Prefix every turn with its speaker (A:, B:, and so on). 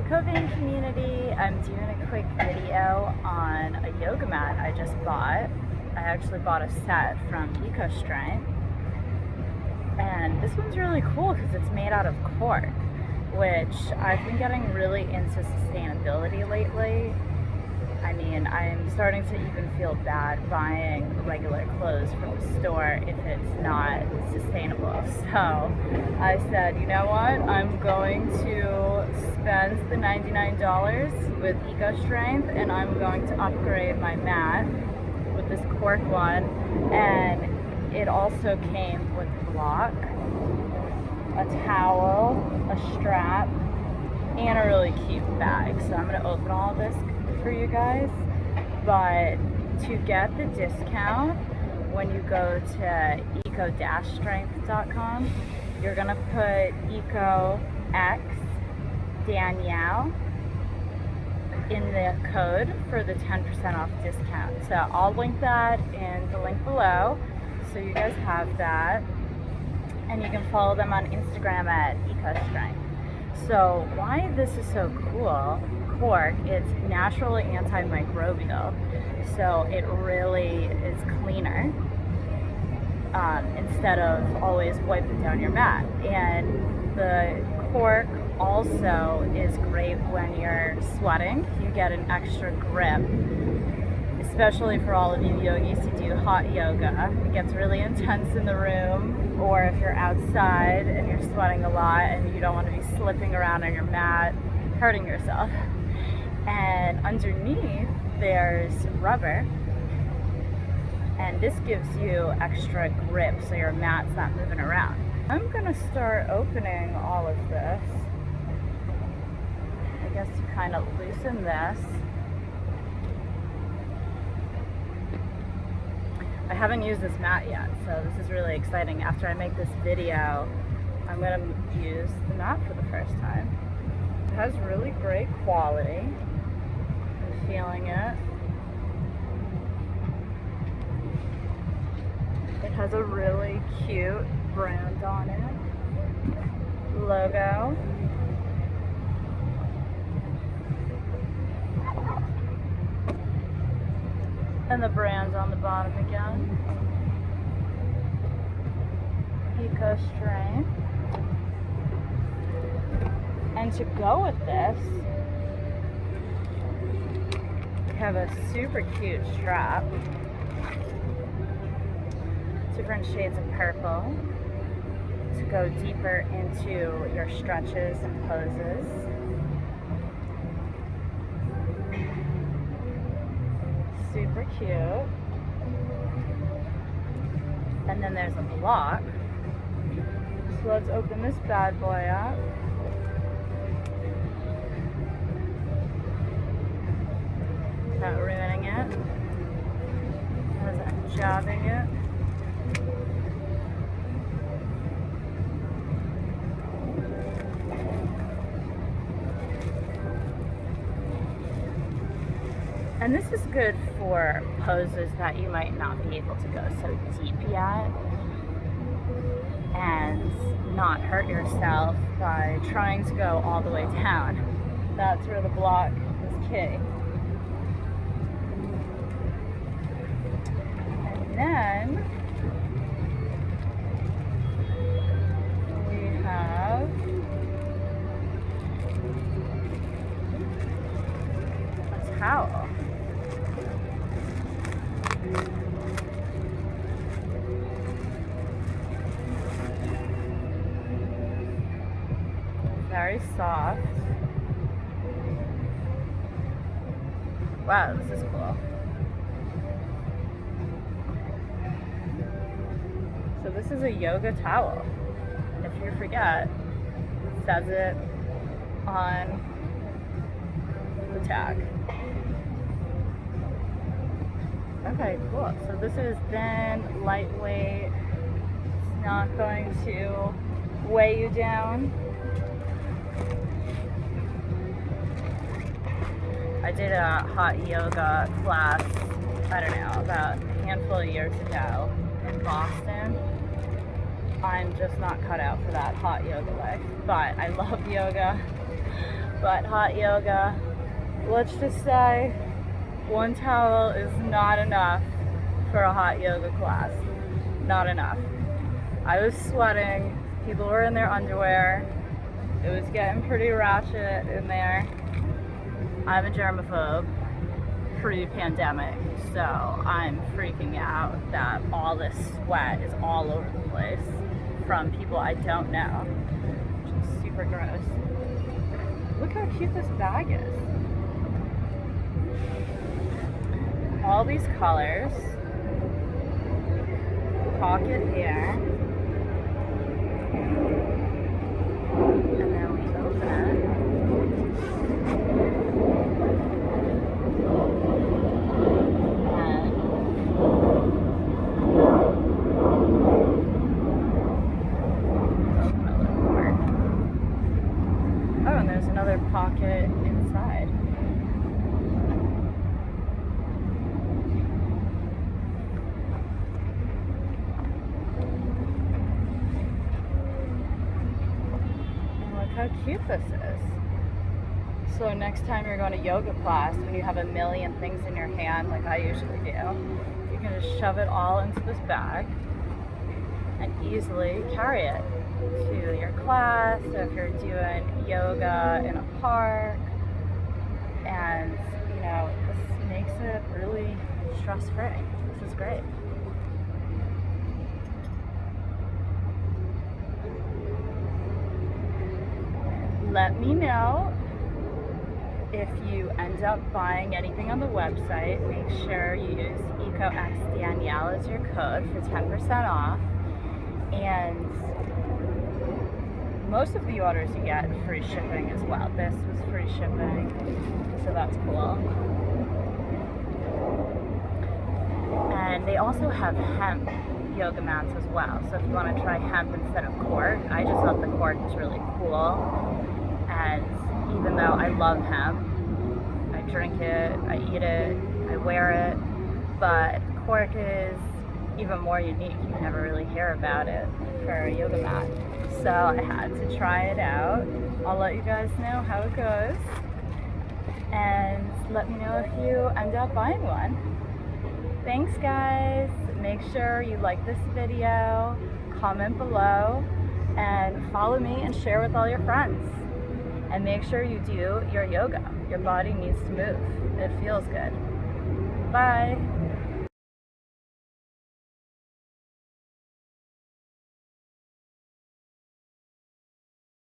A: Covain community. I'm doing a quick video on a yoga mat I just bought. I actually bought a set from EcoStrength, and this one's really cool because it's made out of cork, which I've been getting really into sustainability lately. I mean, I'm starting to even feel bad buying regular clothes from the store if it's not sustainable. So I said, you know what? I'm going to spend the $99 with EcoStrength, and I'm going to upgrade my mat with this cork one. And it also came with a block, a towel, a strap, and a really cute bag. So I'm going to open all this for you guys. But to get the discount, when you go to eco-strength.com, you're going to put EcoX Danielle in the code for the 10% off discount. So I'll link that in the link below so you guys have that. And you can follow them on Instagram at EcoStrength. So why this is so cool, cork, it's naturally antimicrobial, so it really is cleaner instead of always wiping down your mat. And the cork also is great when you're sweating. You get an extra grip, especially for all of you yogis who do hot yoga. It gets really intense in the room, or if you're outside and you're sweating a lot and you don't want to be slipping around on your mat, hurting yourself. And underneath there's rubber, and this gives you extra grip so your mat's not moving around. I'm gonna start opening all of this, I guess, to kind of loosen this. I haven't used this mat yet, so this is really exciting. After I make this video, I'm gonna use the mat for the first time. It has really great quality. I'm feeling it. It has a really cute brand on it, logo. And the brand's on the bottom again. EcoStrength. And to go with this, we have a super cute strap. Different shades of purple to go deeper into your stretches and poses. Super cute. And then there's a block. So let's open this bad boy up. Without ruining it. As I'm jabbing it. And this is good for poses that you might not be able to go so deep yet and not hurt yourself by trying to go all the way down. That's where the block is key. And then we have a towel. Very soft. Wow, this is cool. So this is a yoga towel. And if you forget, it says it on the tag. Okay, cool. So this is thin, lightweight. It's not going to weigh you down. I did a hot yoga class, I don't know, about a handful of years ago in Boston. I'm just not cut out for that hot yoga life, but I love yoga. But hot yoga, let's just say one towel is not enough for a hot yoga class. Not enough. I was sweating, people were in their underwear, it was getting pretty ratchet in there. I'm a germaphobe pre-pandemic, so I'm freaking out that all this sweat is all over the place from people I don't know, which is super gross. Look how cute this bag is. All these colors. Pocket here. And then we open it. Oh, and there's another pocket inside. And look how cute this is. So next time you're going to yoga class, when you have a million things in your hand, like I usually do, you can just shove it all into this bag and easily carry it to your class, or if you're doing yoga in a park. And you know, this makes it really stress-free. This is great. Let me know if you end up buying anything on the website. Make sure you use EcoStrength as your code for 10% off. And most of the orders you get free shipping as well. This was free shipping, so that's cool. And they also have hemp yoga mats as well. So if you want to try hemp instead of cork, I just thought the cork was really cool. And even though I love hemp, I drink it, I eat it, I wear it, but cork is even more unique. You never really hear about it for a yoga mat. So I had to try it out. I'll let you guys know how it goes. And let me know if you end up buying one. Thanks guys. Make sure you like this video, comment below, and follow me and share with all your friends. And make sure you do your yoga. Your body needs to move. It feels good. Bye.